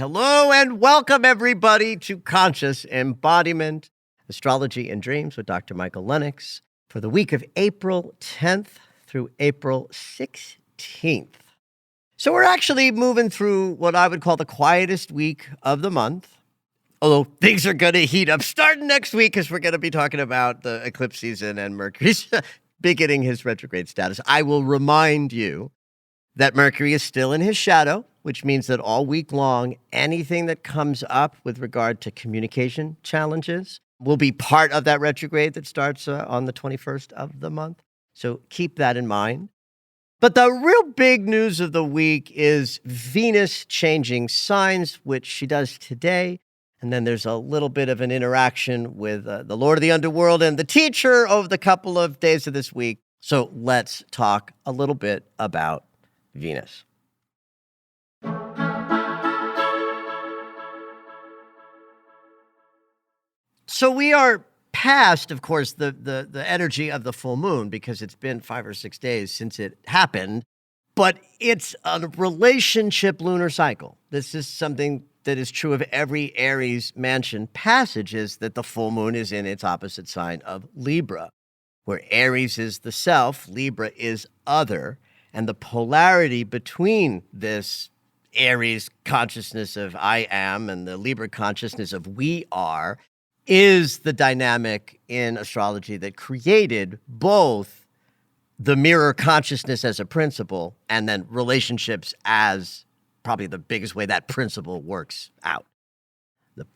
Hello and welcome, everybody, to Conscious Embodiment, Astrology and Dreams with Dr. Michael Lennox for the week of April 10th through April 16th. So we're actually moving through what I would call the quietest week of the month, although things are going to heat up starting next week because we're going to be talking about the eclipse season and Mercury's beginning his retrograde status. I will remind you that Mercury is still in his shadow, which means that all week long, anything that comes up with regard to communication challenges will be part of that retrograde that starts on the 21st of the month. So keep that in mind. But the real big news of the week is Venus changing signs, which she does today. And then there's a little bit of an interaction with the Lord of the Underworld and the teacher over the couple of days of this week. So let's talk a little bit about Venus. So we are past, of course, the energy of the full moon because it's been 5 or 6 days since it happened, but it's a relationship lunar cycle. This is something that is true of every Aries mansion passage, is that the full moon is in its opposite sign of Libra, where Aries is the self, Libra is other. And the polarity between this Aries consciousness of I am and the Libra consciousness of we are is the dynamic in astrology that created both the mirror consciousness as a principle and then relationships as probably the biggest way that principle works out.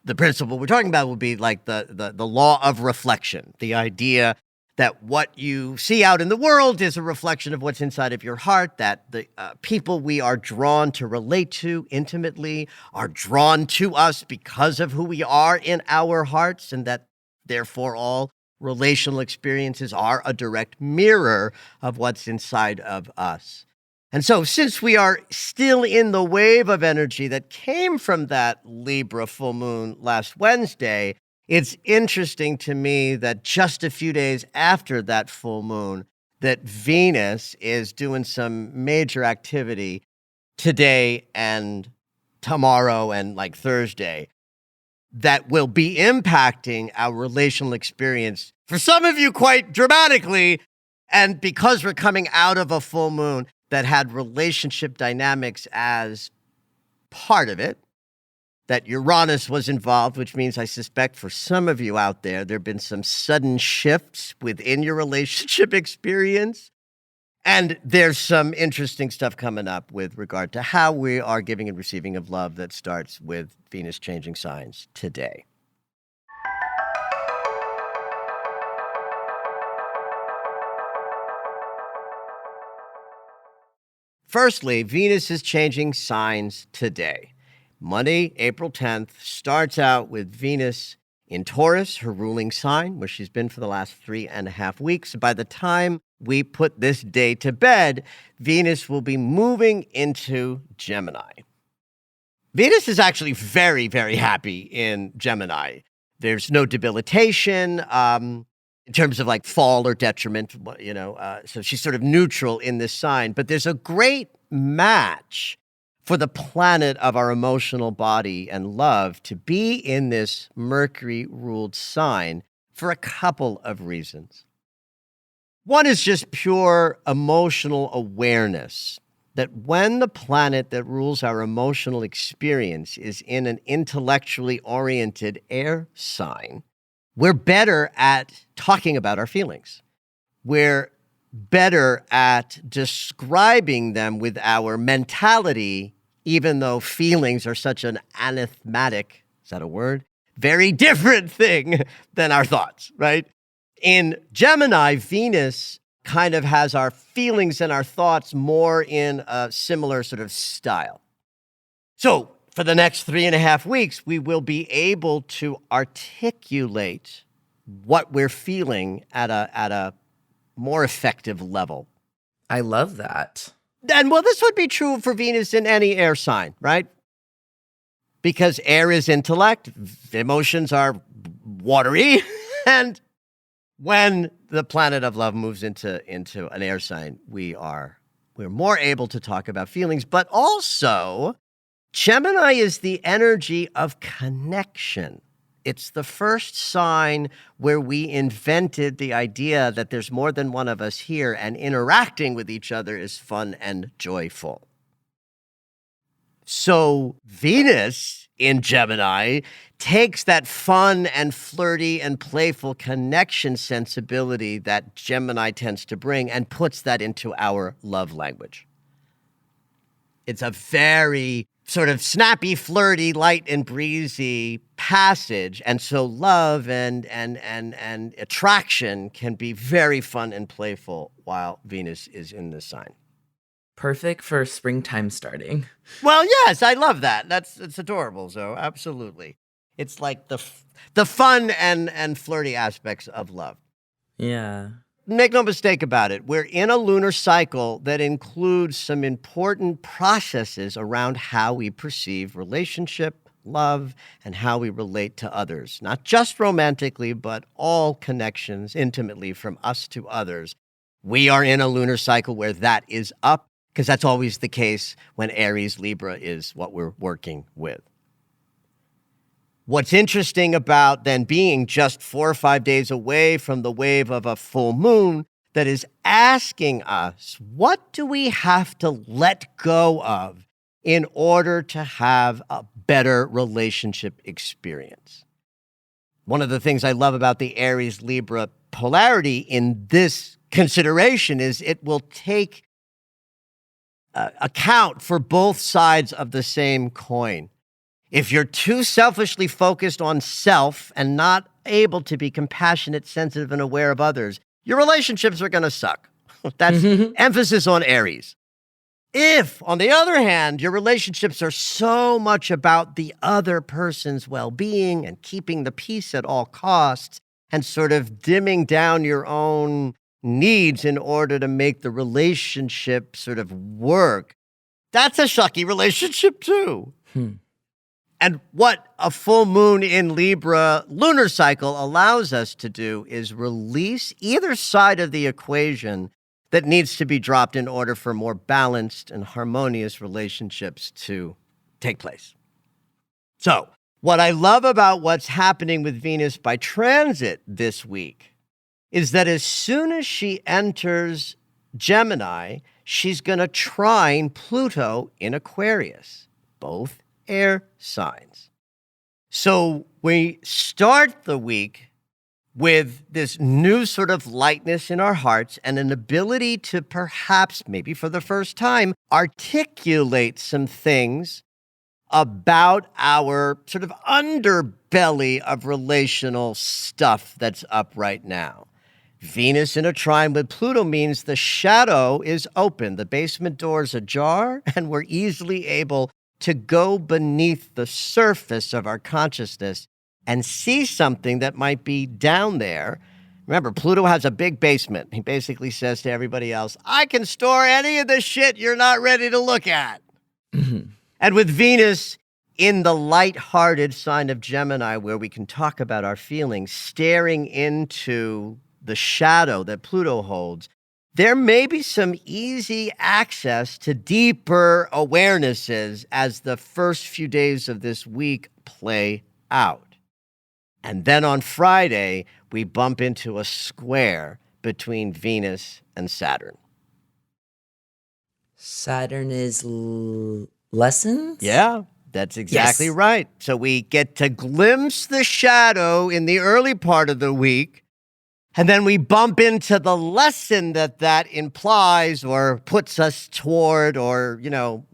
The principle we're talking about will be like the law of reflection, the idea that what you see out in the world is a reflection of what's inside of your heart, that the people we are drawn to relate to intimately are drawn to us because of who we are in our hearts, and that therefore all relational experiences are a direct mirror of what's inside of us. And so since we are still in the wave of energy that came from that Libra full moon last Wednesday, it's interesting to me that just a few days after that full moon, that Venus is doing some major activity today and tomorrow and like Thursday that will be impacting our relational experience for some of you quite dramatically. And because we're coming out of a full moon that had relationship dynamics as part of it, that Uranus was involved, which means I suspect for some of you out there, there have been some sudden shifts within your relationship experience. And there's some interesting stuff coming up with regard to how we are giving and receiving of love that starts with Venus changing signs today. Firstly, Venus is changing signs today. Monday, April 10th, starts out with Venus in Taurus, her ruling sign, where she's been for the last 3.5 weeks. By the time we put this day to bed, Venus will be moving into Gemini. Venus is actually very, very happy in Gemini. There's no debilitation in terms of like fall or detriment, so she's sort of neutral in this sign. But there's a great match for the planet of our emotional body and love to be in this Mercury-ruled sign for a couple of reasons. One is just pure emotional awareness, that when the planet that rules our emotional experience is in an intellectually oriented air sign, we're better at talking about our feelings. We're better at describing them with our mentality, even though feelings are such an anathematic, is that a word? Very different thing than our thoughts, right? In Gemini, Venus kind of has our feelings and our thoughts more in a similar sort of style. So for the next 3.5 weeks, we will be able to articulate what we're feeling at a more effective level. I love that. And well, this would be true for Venus in any air sign, right? Because air is intellect, emotions are watery, and when the planet of love moves into an air sign, we're more able to talk about feelings, but also Gemini is the energy of connection. It's the first sign where we invented the idea that there's more than one of us here, and interacting with each other is fun and joyful. So Venus in Gemini takes that fun and flirty and playful connection sensibility that Gemini tends to bring and puts that into our love language. It's a very sort of snappy, flirty, light and breezy passage. And so love and attraction can be very fun and playful while Venus is in this sign. Perfect for springtime starting. Well, yes, I love that. It's adorable, Zoe. Absolutely. It's like the fun and flirty aspects of love. Yeah. Make no mistake about it. We're in a lunar cycle that includes some important processes around how we perceive relationship, love, and how we relate to others. Not just romantically, but all connections intimately from us to others. We are in a lunar cycle where that is up, because that's always the case when Aries Libra is what we're working with. What's interesting about then being just 4 or 5 days away from the wave of a full moon that is asking us, what do we have to let go of in order to have a better relationship experience? One of the things I love about the Aries Libra polarity in this consideration is it will take account for both sides of the same coin. If you're too selfishly focused on self and not able to be compassionate, sensitive, and aware of others, your relationships are going to suck. That's emphasis on Aries. If, on the other hand, your relationships are so much about the other person's well-being and keeping the peace at all costs and sort of dimming down your own needs in order to make the relationship sort of work, that's a sucky relationship too. And what a full moon in Libra lunar cycle allows us to do is release either side of the equation that needs to be dropped in order for more balanced and harmonious relationships to take place. So, what I love about what's happening with Venus by transit this week is that as soon as she enters Gemini, she's going to trine Pluto in Aquarius, both air signs. So we start the week with this new sort of lightness in our hearts and an ability to perhaps, maybe for the first time, articulate some things about our sort of underbelly of relational stuff that's up right now. Venus in a trine with Pluto means the shadow is open, the basement door's ajar, and we're easily able to go beneath the surface of our consciousness and see something that might be down there. Remember, Pluto has a big basement. He basically says to everybody else, I can store any of the shit you're not ready to look at. And with Venus in the light-hearted sign of Gemini, where we can talk about our feelings, staring into the shadow that Pluto holds, there may be some easy access to deeper awarenesses as the first few days of this week play out. And then on Friday, we bump into a square between Venus and Saturn. Saturn is lessons? Yeah, that's exactly right. So we get to glimpse the shadow in the early part of the week, and then we bump into the lesson that implies or puts us toward or,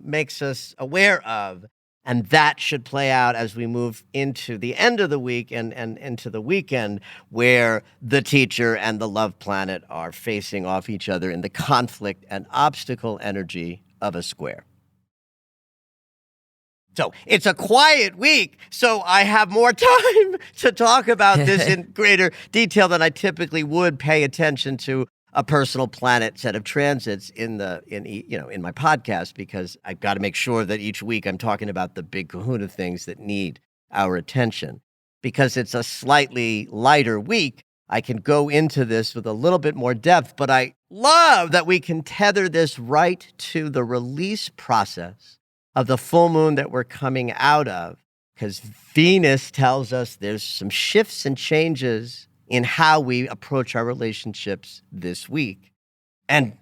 makes us aware of. And that should play out as we move into the end of the week and into the weekend, where the teacher and the love planet are facing off each other in the conflict and obstacle energy of a square. So it's a quiet week, so I have more time to talk about this in greater detail than I typically would pay attention to a personal planet set of transits in my podcast, because I've got to make sure that each week I'm talking about the big kahuna things that need our attention. Because it's a slightly lighter week, I can go into this with a little bit more depth, but I love that we can tether this right to the release process of the full moon that we're coming out of, because Venus tells us there's some shifts and changes in how we approach our relationships this week. And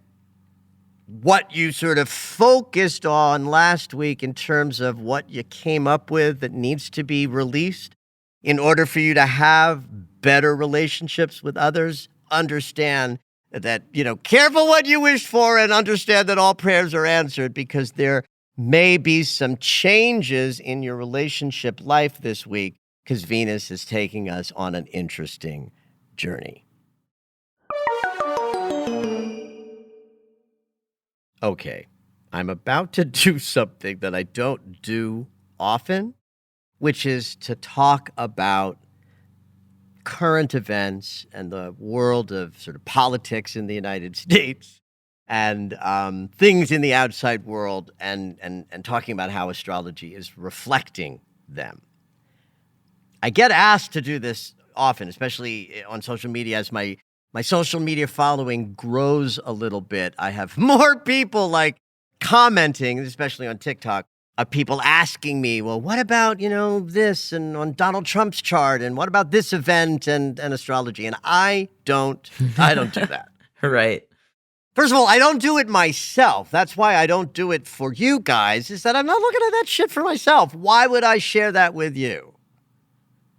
what you sort of focused on last week in terms of what you came up with that needs to be released in order for you to have better relationships with others, understand that, careful what you wish for and understand that all prayers are answered, because there may be some changes in your relationship life this week because Venus is taking us on an interesting journey. Okay, I'm about to do something that I don't do often, which is to talk about current events and the world of sort of politics in the United States and things in the outside world and talking about how astrology is reflecting them. I get asked to do this often, especially on social media, as my social media following grows a little bit. I have more people commenting, especially on TikTok, of people asking me, well, what about, this and on Donald Trump's chart, and what about this event and astrology? And I don't do that. Right. First of all, I don't do it myself. That's why I don't do it for you guys, is that I'm not looking at that shit for myself. Why would I share that with you?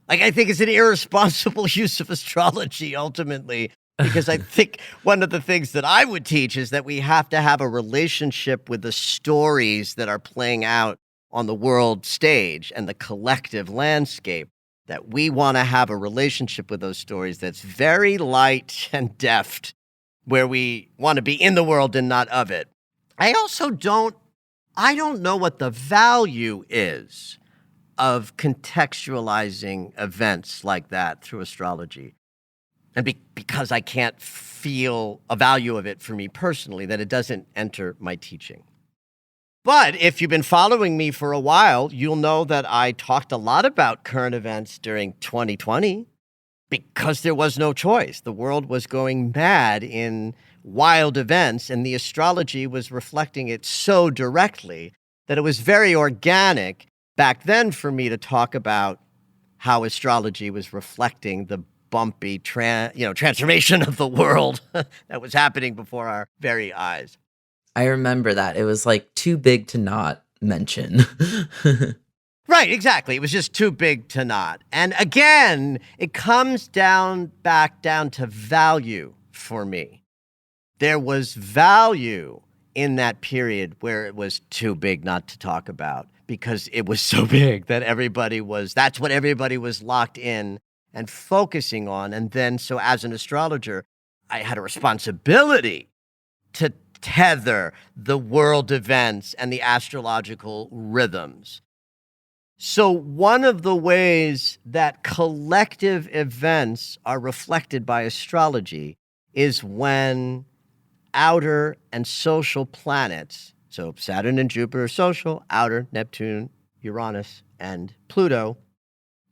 I think it's an irresponsible use of astrology, ultimately, because I think one of the things that I would teach is that we have to have a relationship with the stories that are playing out on the world stage and the collective landscape, that we want to have a relationship with those stories that's very light and deft, where we want to be in the world and not of it. I don't know what the value is of contextualizing events like that through astrology. And because I can't feel a value of it for me personally, that it doesn't enter my teaching. But if you've been following me for a while, you'll know that I talked a lot about current events during 2020 because there was no choice. The world was going mad in wild events, and the astrology was reflecting it so directly that it was very organic back then for me to talk about how astrology was reflecting the bumpy transformation of the world that was happening before our very eyes. I remember that. It was too big to not mention. Right, exactly. It was just too big to not. And again, it comes back down to value for me. There was value in that period where it was too big not to talk about, because it was so big that that's what everybody was locked in and focusing on. And then, so as an astrologer, I had a responsibility to tether the world events and the astrological rhythms. So one of the ways that collective events are reflected by astrology is when outer and social planets, so Saturn and Jupiter are social, outer, Neptune, Uranus, and Pluto,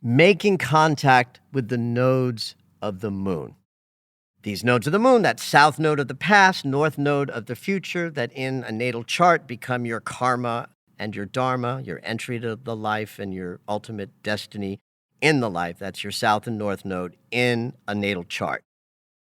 making contact with the nodes of the moon. These nodes of the moon, that south node of the past, north node of the future, that in a natal chart become your karma and your dharma, your entry to the life and your ultimate destiny in the life. That's your south and north node in a natal chart.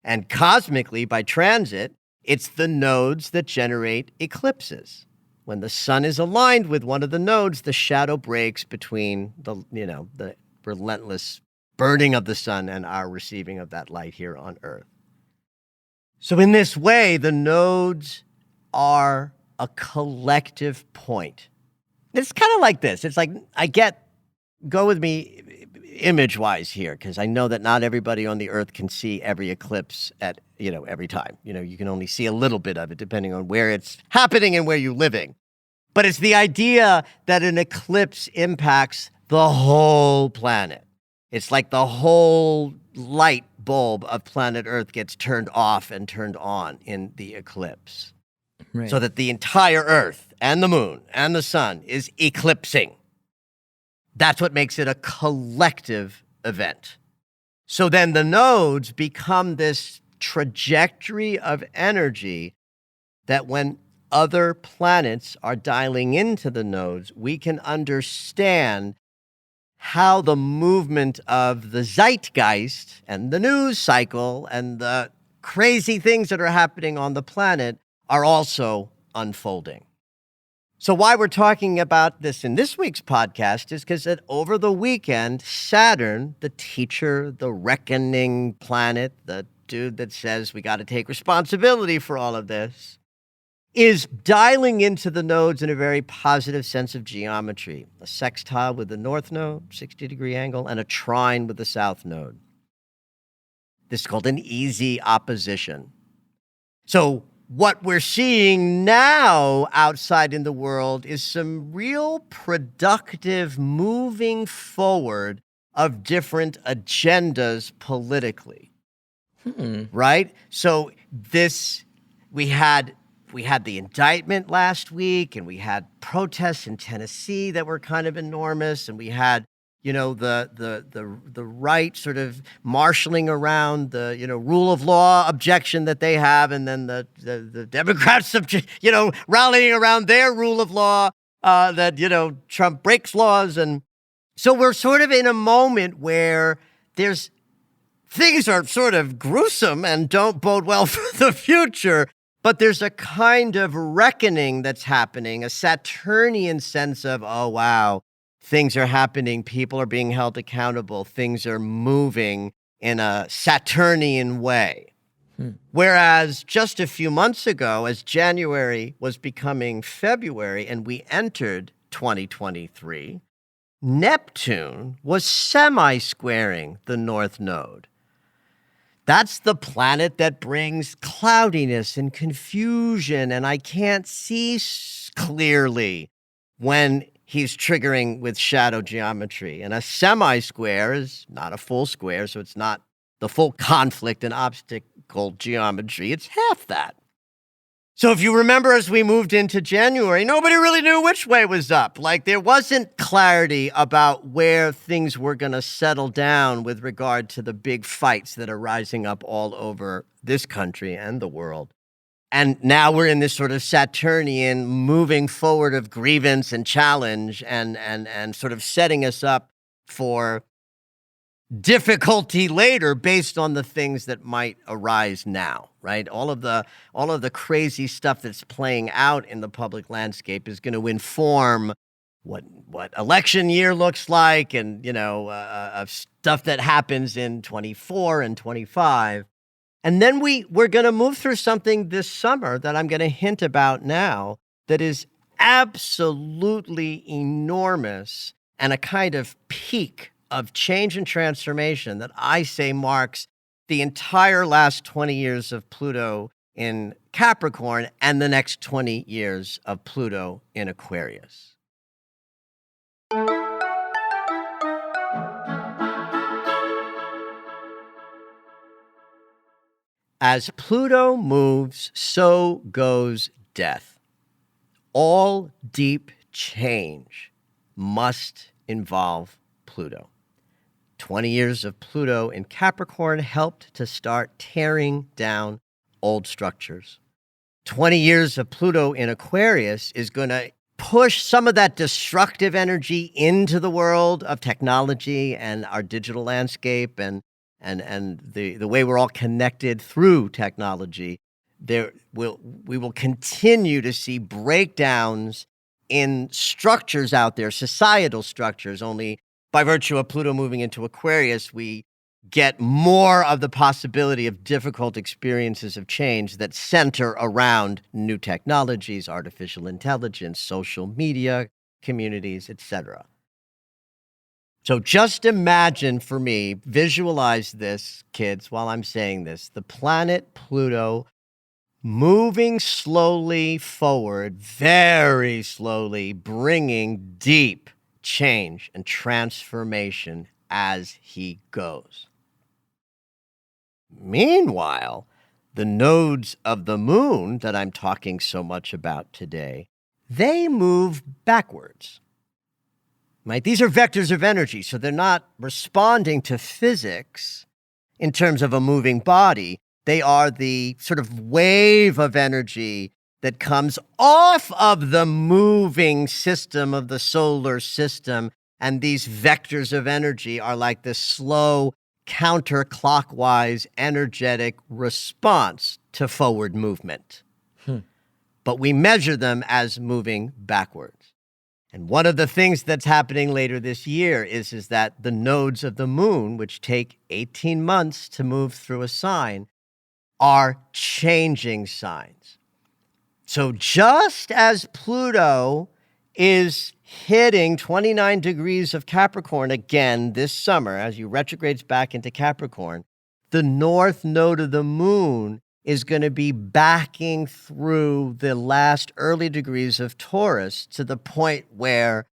And cosmically, by transit, it's the nodes that generate eclipses. When the sun is aligned with one of the nodes, the shadow breaks between the relentless burning of the sun and our receiving of that light here on Earth. So in this way, the nodes are a collective point. It's kind of like this. It's like, go with me image-wise here, because I know that not everybody on the Earth can see every eclipse at, every time. You can only see a little bit of it depending on where it's happening and where you're living. But it's the idea that an eclipse impacts the whole planet. It's like the whole light bulb of planet Earth gets turned off and turned on in the eclipse. Right. So that the entire Earth and the moon and the sun is eclipsing. That's what makes it a collective event. So then the nodes become this trajectory of energy that when other planets are dialing into the nodes, we can understand how the movement of the zeitgeist and the news cycle and the crazy things that are happening on the planet are also unfolding. So why we're talking about this in this week's podcast is because over the weekend, Saturn, the teacher, the reckoning planet, the dude that says we got to take responsibility for all of this, is dialing into the nodes in a very positive sense of geometry. A sextile with the north node, 60-degree angle, and a trine with the south node. This is called an easy opposition. So what we're seeing now outside in the world is some real productive moving forward of different agendas politically. Right? So we had the indictment last week, and we had protests in Tennessee that were kind of enormous, and we had, the right sort of marshaling around the, rule of law objection that they have, and then the Democrats, rallying around their rule of law that, Trump breaks laws. And so we're sort of in a moment where things are sort of gruesome and don't bode well for the future. But there's a kind of reckoning that's happening, a Saturnian sense of, oh, wow, things are happening. People are being held accountable. Things are moving in a Saturnian way. Whereas just a few months ago, as January was becoming February and we entered 2023, Neptune was semi-squaring the North Node. That's the planet that brings cloudiness and confusion, and I can't see clearly when he's triggering with shadow geometry. And a semi-square is not a full square, so it's not the full conflict and obstacle geometry. It's half that. So if you remember, as we moved into January, nobody really knew which way was up. Like, there wasn't clarity about where things were going to settle down with regard to the big fights that are rising up all over this country and the world. And now we're in this sort of Saturnian moving forward of grievance and challenge and sort of setting us up for difficulty later based on the things that might arise now, right? All of the crazy stuff that's playing out in the public landscape is going to inform what election year looks like, and of stuff that happens in 24 and 25. And then we're going to move through something this summer that I'm going to hint about now that is absolutely enormous and a kind of peak of change and transformation that I say marks the entire last 20 years of Pluto in Capricorn and the next 20 years of Pluto in Aquarius. As Pluto moves, so goes death. All deep change must involve Pluto. 20 years of Pluto in Capricorn helped to start tearing down old structures. 20 years of Pluto in Aquarius is going to push some of that destructive energy into the world of technology and our digital landscape and the way we're all connected through technology. We will continue to see breakdowns in structures out there, societal structures. Only by virtue of Pluto moving into Aquarius, we get more of the possibility of difficult experiences of change that center around new technologies, artificial intelligence, social media, communities, etc. So just imagine, for me, visualize this, kids, while I'm saying this, the planet Pluto moving slowly forward, very slowly, bringing deep change and transformation as he goes. Meanwhile, the nodes of the moon that I'm talking so much about today, they move backwards. Right? These are vectors of energy, so they're not responding to physics in terms of a moving body. They are the sort of wave of energy that comes off of the moving system of the solar system. And these vectors of energy are like this slow, counterclockwise, energetic response to forward movement. But we measure them as moving backwards. And one of the things that's happening later this year is that the nodes of the moon, which take 18 months to move through a sign, are changing signs. So just as Pluto is hitting 29 degrees of Capricorn again this summer, as he retrogrades back into Capricorn, the north node of the moon is going to be backing through the last early degrees of Taurus to the point where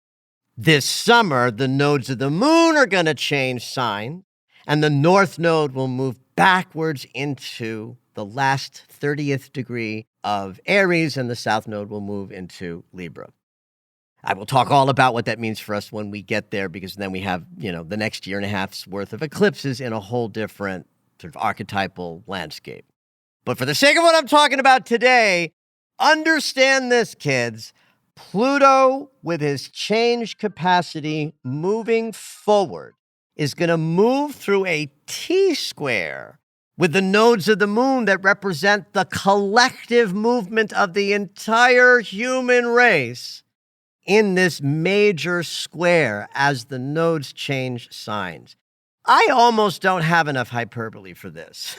this summer the nodes of the moon are going to change sign, and the north node will move backwards into the last 30th degree of Aries, and the south node will move into Libra. I will talk all about what that means for us when we get there, because then we have, the next year and a half's worth of eclipses in a whole different sort of archetypal landscape. But for the sake of what I'm talking about today, understand this, kids. Pluto, with his change capacity moving forward, is going to move through a T-square with the nodes of the moon that represent the collective movement of the entire human race in this major square as the nodes change signs. I almost don't have enough hyperbole for this.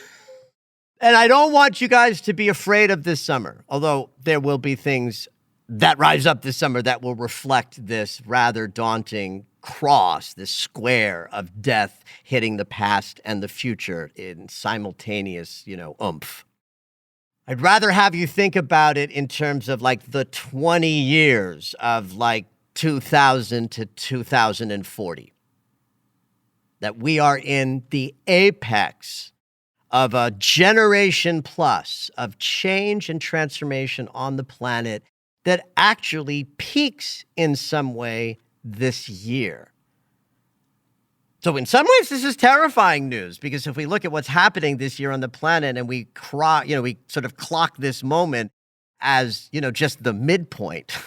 And I don't want you guys to be afraid of this summer, although there will be things that rise up this summer that will reflect this rather daunting cross, this square of death hitting the past and the future in simultaneous, oomph. I'd rather have you think about it in terms of like the 20 years of like 2000 to 2040. That we are in the apex of a generation plus of change and transformation on the planet that actually peaks in some way this year. So in some ways, this is terrifying news, because if we look at what's happening this year on the planet and we sort of clock this moment as, just the midpoint,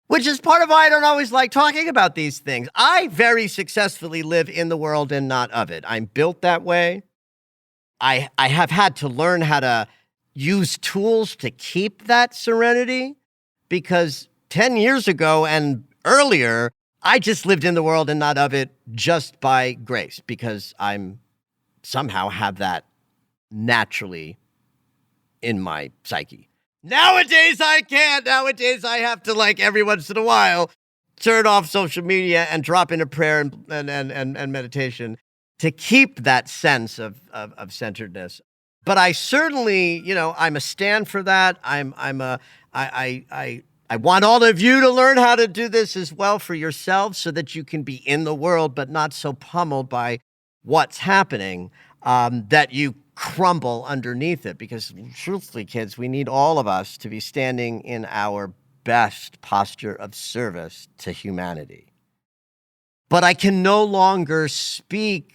which is part of why I don't always like talking about these things. I very successfully live in the world and not of it. I'm built that way. I have had to learn how to use tools to keep that serenity, because 10 years ago and earlier, I just lived in the world and not of it just by grace, because I'm somehow have that naturally in my psyche. Nowadays, I can't. Nowadays, I have to, every once in a while, turn off social media and drop into prayer and meditation to keep that sense of centeredness. But I certainly, I'm a stand for that. I want all of you to learn how to do this as well for yourselves, so that you can be in the world, but not so pummeled by what's happening that you crumble underneath it. Because truthfully, kids, we need all of us to be standing in our best posture of service to humanity. But I can no longer speak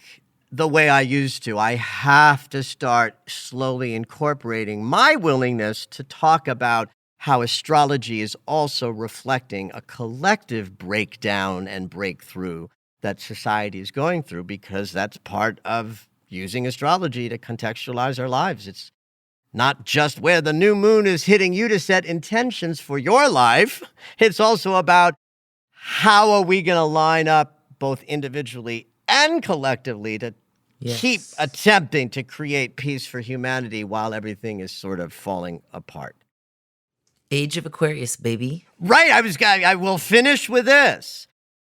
the way I used to. I have to start slowly incorporating my willingness to talk about how astrology is also reflecting a collective breakdown and breakthrough that society is going through, because that's part of using astrology to contextualize our lives. It's not just where the new moon is hitting you to set intentions for your life. It's also about how are we going to line up both individually and collectively to keep attempting to create peace for humanity while everything is sort of falling apart. Age of Aquarius, baby. Right. I will finish with this.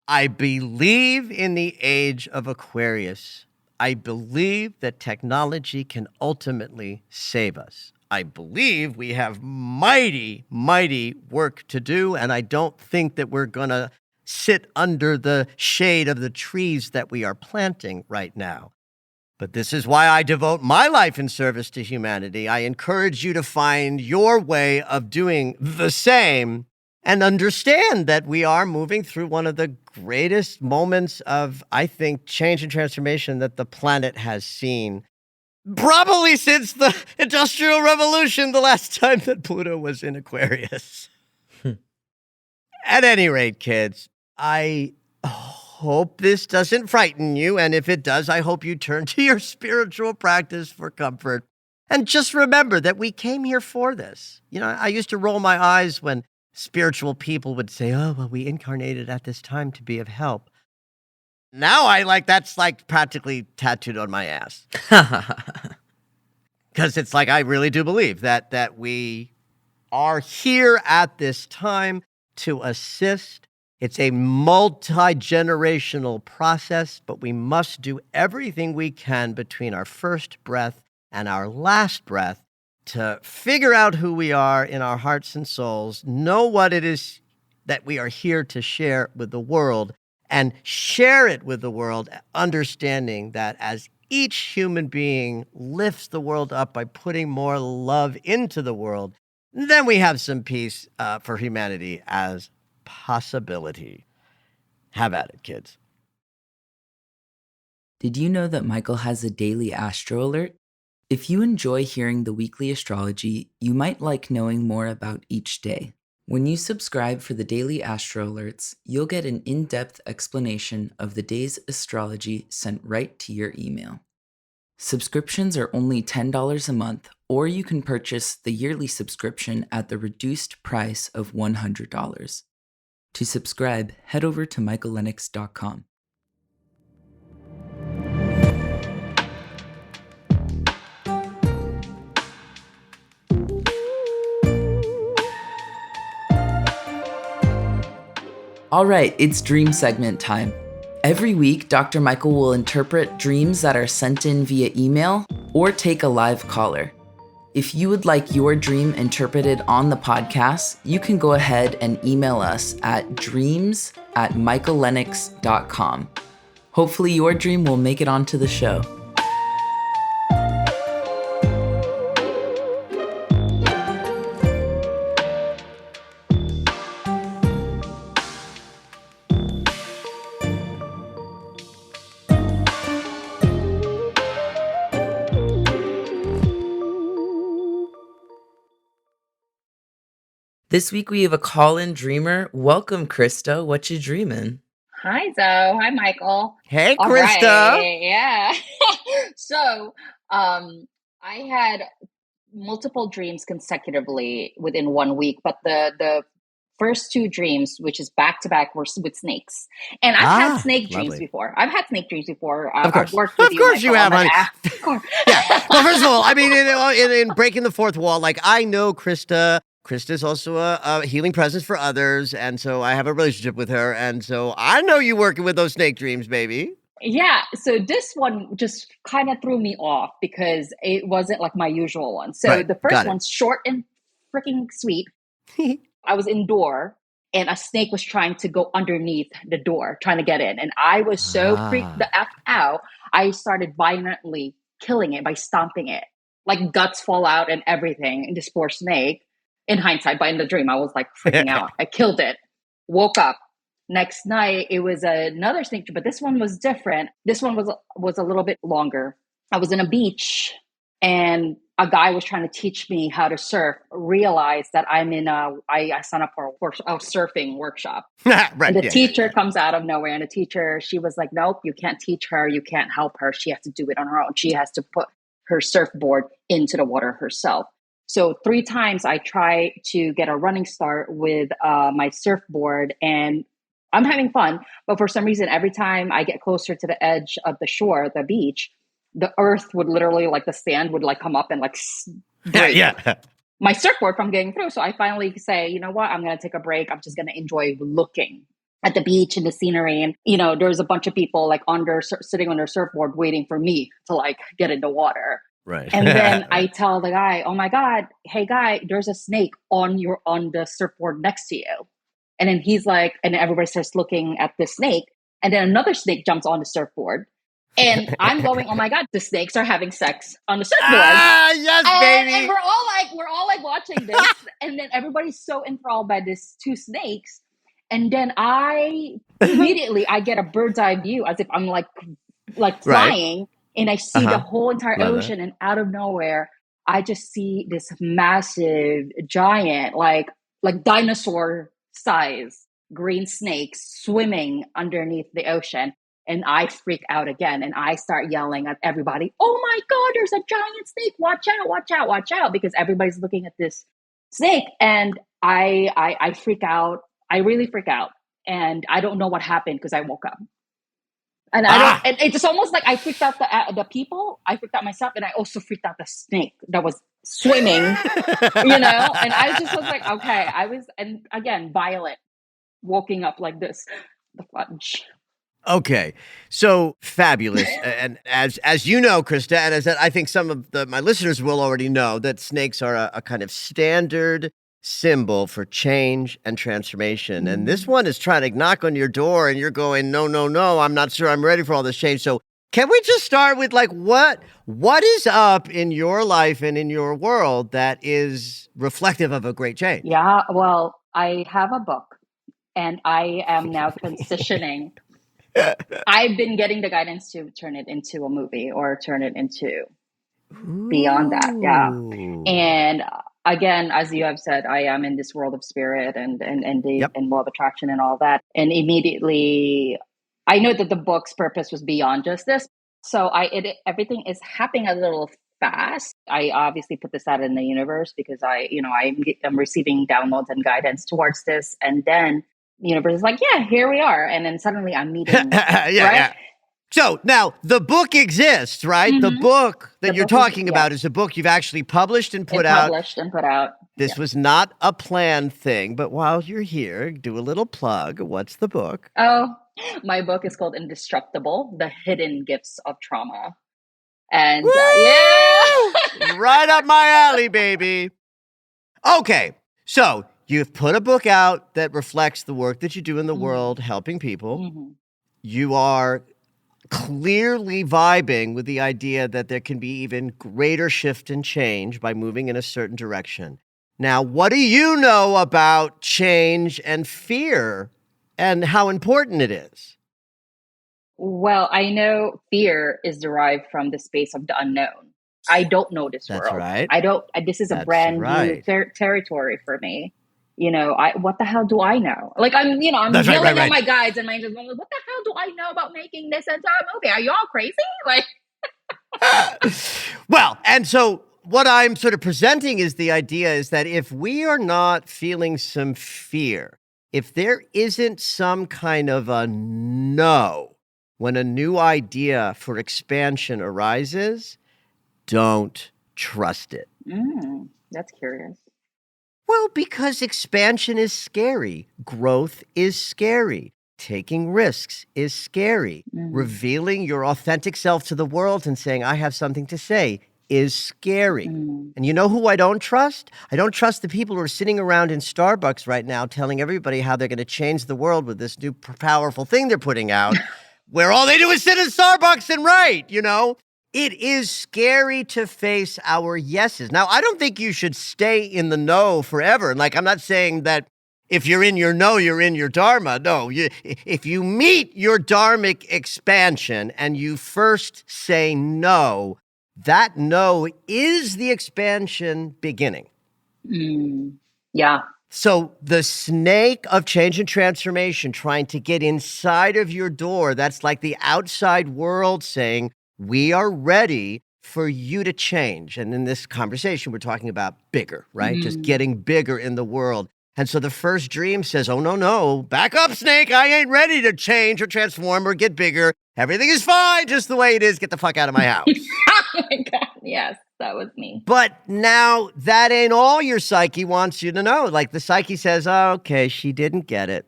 I believe in the age of Aquarius. I believe that technology can ultimately save us. I believe we have mighty, mighty work to do, and I don't think that we're going to sit under the shade of the trees that we are planting right now. But this is why I devote my life in service to humanity. I encourage you to find your way of doing the same and understand that we are moving through one of the greatest moments of, I think, change and transformation that the planet has seen Probably since the Industrial Revolution, the last time that Pluto was in Aquarius. At any rate, kids, I hope this doesn't frighten you. And if it does, I hope you turn to your spiritual practice for comfort. And just remember that we came here for this. You know, I used to roll my eyes when spiritual people would say, oh, well, we incarnated at this time to be of help. Now that's like practically tattooed on my ass. Because it's like I really do believe that we are here at this time to assist. It's a multi-generational process, but we must do everything we can between our first breath and our last breath to figure out who we are in our hearts and souls, know what it is that we are here to share with the world, and share it with the world, understanding that as each human being lifts the world up by putting more love into the world, then we have some peace for humanity as possibility. Have at it, kids. Did you know that Michael has a daily astro alert? If you enjoy hearing the weekly astrology, you might like knowing more about each day. When you subscribe for the daily astro alerts, you'll get an in-depth explanation of the day's astrology sent right to your email. Subscriptions are only $10 a month, or you can purchase the yearly subscription at the reduced price of $100. To subscribe, head over to michaellennox.com. All right, it's dream segment time. Every week, Dr. Michael will interpret dreams that are sent in via email or take a live caller. If you would like your dream interpreted on the podcast, you can go ahead and email us at dreams@michaellennox.com. Hopefully your dream will make it onto the show. This week we have a call-in dreamer. Welcome, Krista. What you dreaming? Hi, Zoe. Hi, Michael. Hey, All Krista. right. Yeah. So, I had multiple dreams consecutively within 1 week, but the first two dreams, which is back to back, were with snakes. And I've had snake dreams lovely. before. I've had snake dreams before. Of course. I've worked with Of course Michael, you have, on the honey. app. Of course. Yeah. Well, first of all, I mean, in breaking the fourth wall, like I know Krista. Krista's also a healing presence for others, and so I have a relationship with her, and so I know you working with those snake dreams, baby. Yeah, so this one just kind of threw me off because it wasn't like my usual one. So Right, the got first it. one's short and freaking sweet. I was indoor and a snake was trying to go underneath the door, trying to get in. And I was so freaked the F out, I started violently killing it by stomping it. Like guts fall out and everything. And this poor snake, in hindsight, but in the dream, I was like freaking out. I killed it, woke up. Next night, it was another snake, but this one was different. This one was a little bit longer. I was in a beach and a guy was trying to teach me how to surf. Realized that I signed up for a surfing workshop. Right. And the teacher comes out of nowhere, and the teacher, she was like, nope, you can't teach her. You can't help her. She has to do it on her own. She has to put her surfboard into the water herself. So 3 times I try to get a running start with my surfboard, and I'm having fun. But for some reason, every time I get closer to the edge of the shore, the beach, the earth would literally, like the sand would like come up and like break my surfboard from getting through. So I finally say, you know what? I'm going to take a break. I'm just going to enjoy looking at the beach and the scenery. And, there's a bunch of people like sitting on their surfboard waiting for me to like get in the water. Right. And then I tell the guy, oh my God, hey guy, there's a snake on the surfboard next to you. And then he's like, and everybody starts looking at the snake. And then another snake jumps on the surfboard. And I'm going, oh my God, the snakes are having sex on the surfboard. Yes, baby. And we're all like watching this. And then everybody's so enthralled by these 2 snakes. And then I immediately get a bird's eye view as if I'm like flying. Right. and I see the Uh-huh. whole entire Love that. ocean, and out of nowhere, I just see this massive giant, like dinosaur size green snake swimming underneath the ocean. And I freak out again and I start yelling at everybody, oh my God, there's a giant snake. Watch out, watch out, watch out. Because everybody's looking at this snake. And I freak out. I really freak out. And I don't know what happened because I woke up. And I don't, Ah! and it's almost like I freaked out the people, I freaked out myself, and I also freaked out the snake that was swimming, and I just was like, okay, and again, violent, waking up like this, the fudge. Okay, so fabulous, and as you know, Krista, and as I think some of my listeners will already know, that snakes are a kind of standard symbol for change and transformation. And this one is trying to knock on your door, and you're going, no, no, no, I'm not sure I'm ready for all this change. So can we just start with like what is up in your life and in your world that is reflective of a great change? Yeah, well, I have a book, and I am now transitioning. I've been getting the guidance to turn it into a movie or turn it into beyond that. Yeah. Ooh. And again, as you have said, I am in this world of spirit Yep. and law of attraction and all that. And immediately I know that the book's purpose was beyond just this. So everything is happening a little fast. I obviously put this out in the universe because I'm receiving downloads and guidance towards this. And then the universe is like, yeah, here we are. And then suddenly I'm meeting, Yeah, right? yeah. So now the book exists, right? The Mm-hmm. book that The you're book is, talking yeah, about is a book you've actually published and put and out. published and put out. This Yeah. was not a planned thing, but while you're here, do a little plug. What's the book? Oh, my book is called Indestructible: The Hidden Gifts of Trauma. And yeah. Woo! Right up my alley, baby. Okay, so you've put a book out that reflects the work that you do in the world, helping people. Mm-hmm. You are clearly vibing with the idea that there can be even greater shift and change by moving in a certain direction. Now, what do you know about change and fear and how important it is? Well, I know fear is derived from the space of the unknown. I don't know this That's world. right. I don't. This is a That's brand new right. territory for me. What the hell do I know? Like I'm That's right, yelling right, at right. my guides and my angels. What the hell do I know about making this into a movie? Are you all crazy? Like, Well, and so what I'm sort of presenting is the idea is that if we are not feeling some fear, if there isn't some kind of a no when a new idea for expansion arises, don't trust it. that's curious. Well, because expansion is scary. Growth is scary. Taking risks is scary. Revealing your authentic self to the world and saying, I have something to say is scary. And you know who I don't trust? I don't trust the people who are sitting around in Starbucks right now telling everybody how they're going to change the world with this new powerful thing they're putting out, where all they do is sit in Starbucks and write, It is scary to face our yeses. Now, I don't think you should stay in the no forever. And I'm not saying that if you're in your no, you're in your dharma. No, if you meet your dharmic expansion and you first say no, that no is the expansion beginning. Yeah. So the snake of change and transformation trying to get inside of your door, that's like the outside world saying, we are ready for you to change. And in this conversation, we're talking about bigger, right? Just getting bigger in the world. And so the first dream says, oh, no, no, back up, snake. I ain't ready to change or transform or get bigger. Everything is fine just the way it is. Get the fuck out of my house. Oh my God. Yes, that was me. But now that ain't all your psyche wants you to know. Like the psyche says, oh, okay, she didn't get it.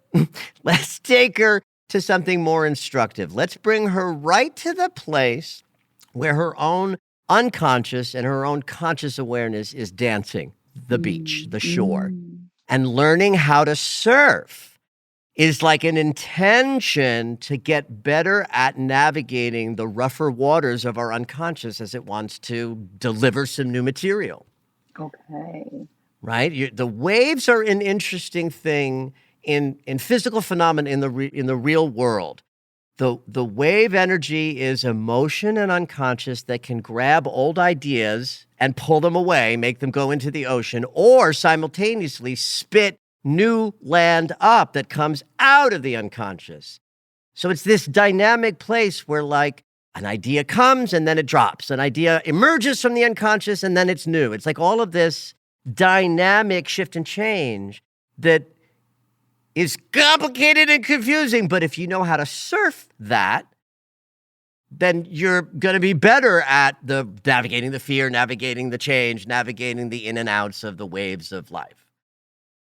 Let's take her to something more instructive. Let's bring her right to the place where her own unconscious and her own conscious awareness is dancing, the beach, the shore. And learning how to surf is like an intention to get better at navigating the rougher waters of our unconscious as it wants to deliver some new material. Okay. Right? The waves are an interesting thing in physical phenomena in the real world. The wave energy is emotion and unconscious that can grab old ideas and pull them away, make them go into the ocean, or simultaneously spit new land up that comes out of the unconscious. So it's this dynamic place where like an idea comes and then it drops. An idea emerges from the unconscious and then it's new. It's like all of this dynamic shift and change that is complicated and confusing, but if you know how to surf that, then you're going to be better at the navigating the fear, navigating the change, navigating the in and outs of the waves of life.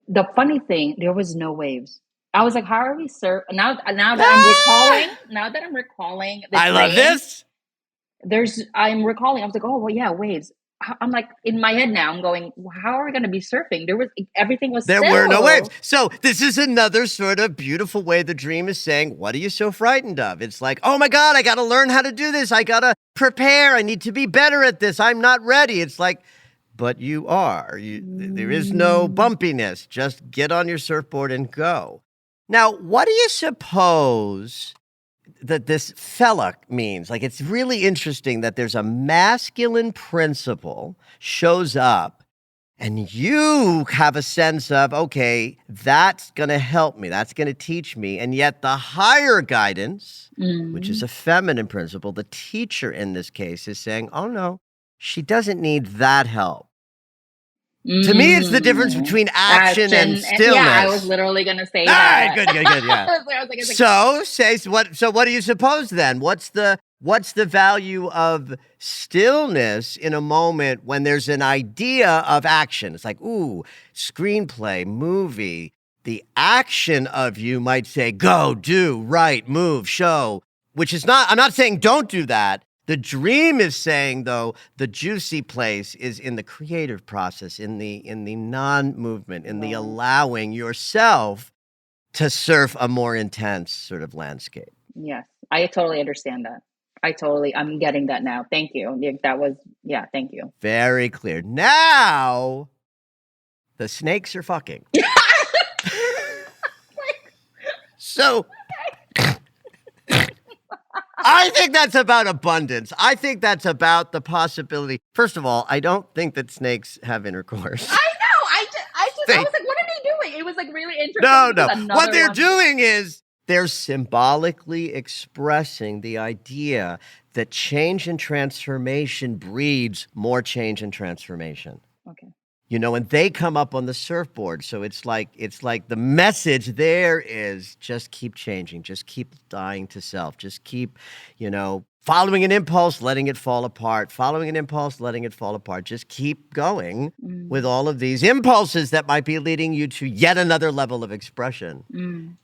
The funny thing, there was no waves. I was like, how are we surf? Now that I'm recalling the I love dream, this. I'm recalling, I was like, oh, well, yeah, waves. I'm like, in my head now, I'm going, how are we going to be surfing? Everything was There still. were no waves. So this is another sort of beautiful way the dream is saying, what are you so frightened of? It's like, oh my God, I got to learn how to do this. I got to prepare. I need to be better at this. I'm not ready. It's like, but you are. There is no bumpiness. Just get on your surfboard and go. Now, what do you suppose that this fella means? Like, it's really interesting that there's a masculine principle shows up and you have a sense of, okay, that's going to help me. That's going to teach me. And yet the higher guidance, which is a feminine principle, the teacher in this case is saying, oh no, she doesn't need that help. To me, it's the difference between action and stillness. Yeah, I was literally going to say All that. right, good, yeah. So what do you suppose then? What's the value of stillness in a moment when there's an idea of action? It's like, ooh, screenplay, movie. The action of you might say, go, do, write, move, show, which is not, I'm not saying don't do that. The dream is saying, though, the juicy place is in the creative process, in the non-movement, in the allowing yourself to surf a more intense sort of landscape. Yes, I totally understand that. I'm getting that now. Thank you. Thank you. Very clear. Now, the snakes are fucking. So... I think that's about abundance. I think that's about the possibility. First of all, I don't think that snakes have intercourse. I know. I was like, what are they doing? It was like really interesting. No. What they're doing is they're symbolically expressing the idea that change and transformation breeds more change and transformation. Okay. You know, and they come up on the surfboard. So it's like the message there is just keep changing, just keep dying to self, just keep, following an impulse, letting it fall apart, following an impulse, letting it fall apart. Just keep going with all of these impulses that might be leading you to yet another level of expression.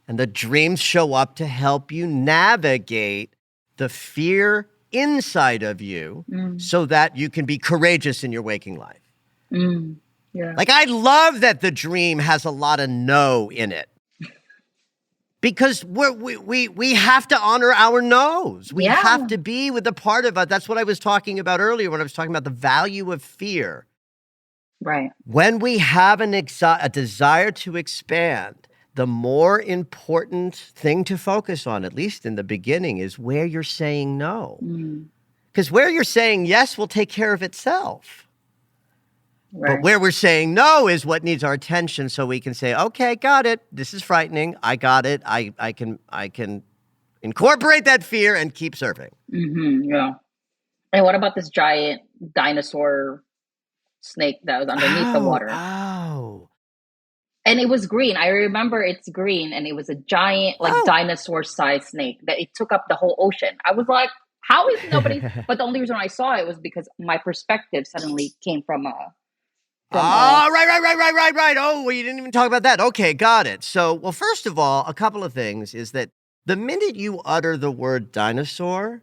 And the dreams show up to help you navigate the fear inside of you so that you can be courageous in your waking life. Yeah. Like, I love that the dream has a lot of no in it. Because we have to honor our no's. We have to be with the part of us. That's what I was talking about earlier when I was talking about the value of fear. Right. When we have a desire to expand, the more important thing to focus on, at least in the beginning, is where you're saying no. Because where you're saying yes will take care of itself. Right. But where we're saying no is what needs our attention, so we can say, okay, got it. This is frightening. I got it. I can incorporate that fear and keep surfing. Yeah. And what about this giant dinosaur snake that was underneath the water? Oh. And it was green. I remember it's green, and it was a giant, dinosaur-sized snake that it took up the whole ocean. I was like, how is nobody? But the only reason I saw it was because my perspective suddenly came from right. Oh, well, you didn't even talk about that. Okay, got it. So, well, first of all, a couple of things is that the minute you utter the word dinosaur,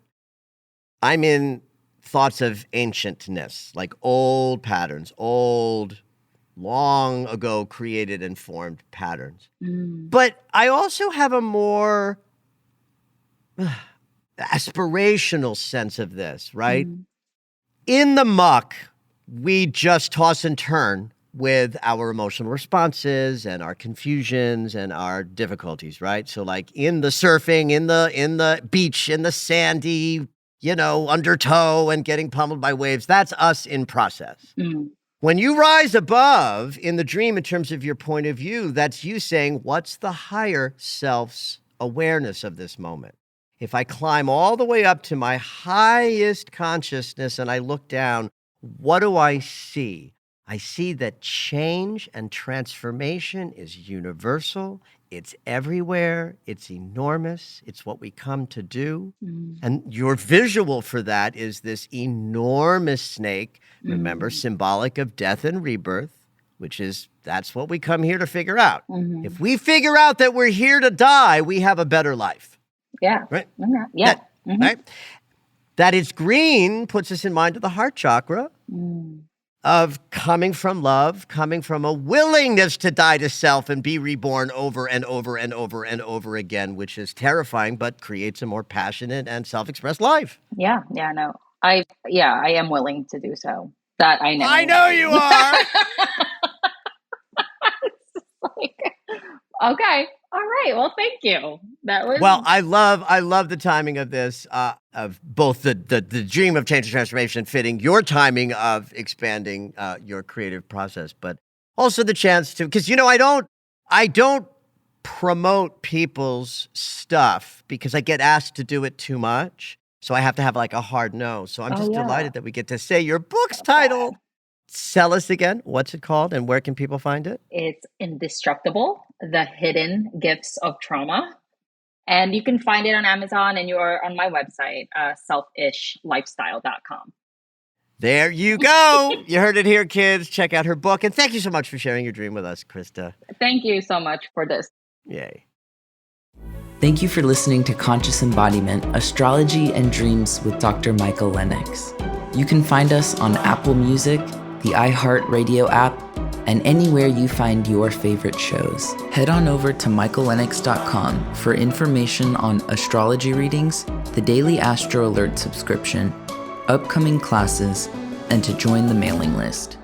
I'm in thoughts of ancientness, like old patterns, long ago created and formed patterns. But I also have a more aspirational sense of this, right? In the muck, we just toss and turn with our emotional responses and our confusions and our difficulties, right? So like in the surfing, in the beach, in the sandy, undertow and getting pummeled by waves, that's us in process. Mm. When you rise above in the dream in terms of your point of view, that's you saying, what's the higher self's awareness of this moment? If I climb all the way up to my highest consciousness and I look down, what do I see? I see that change and transformation is universal. It's everywhere. It's enormous. It's what we come to do. Mm. And your visual for that is this enormous snake, remember, symbolic of death and rebirth, that's what we come here to figure out. Mm-hmm. If we figure out that we're here to die, we have a better life. Yeah. Right? Mm-hmm. Yeah. Right? That it's green puts us in mind of the heart chakra. Of coming from love, coming from a willingness to die to self and be reborn over and over and over and over again, which is terrifying, but creates a more passionate and self-expressed life. Yeah. Yeah. No. I am willing to do so. That I know. I know you are. Okay. All right. Well, thank you. That was I love the timing of this, of both the dream of change and transformation fitting your timing of expanding your creative process, but also the chance to, because I don't promote people's stuff because I get asked to do it too much, so I have to have like a hard no. So I'm just delighted that we get to say your book's title. Sell us again. What's it called, and where can people find it? It's Indestructible: The Hidden Gifts of Trauma. And you can find it on Amazon, and you're on my website, selfishlifestyle.com. There you go. You heard it here, kids. Check out her book. And thank you so much for sharing your dream with us, Krista. Thank you so much for this. Yay. Thank you for listening to Conscious Embodiment, Astrology and Dreams with Dr. Michael Lennox. You can find us on Apple Music, the iHeartRadio app, and anywhere you find your favorite shows. Head on over to michaellennox.com for information on astrology readings, the daily Astro Alert subscription, upcoming classes, and to join the mailing list.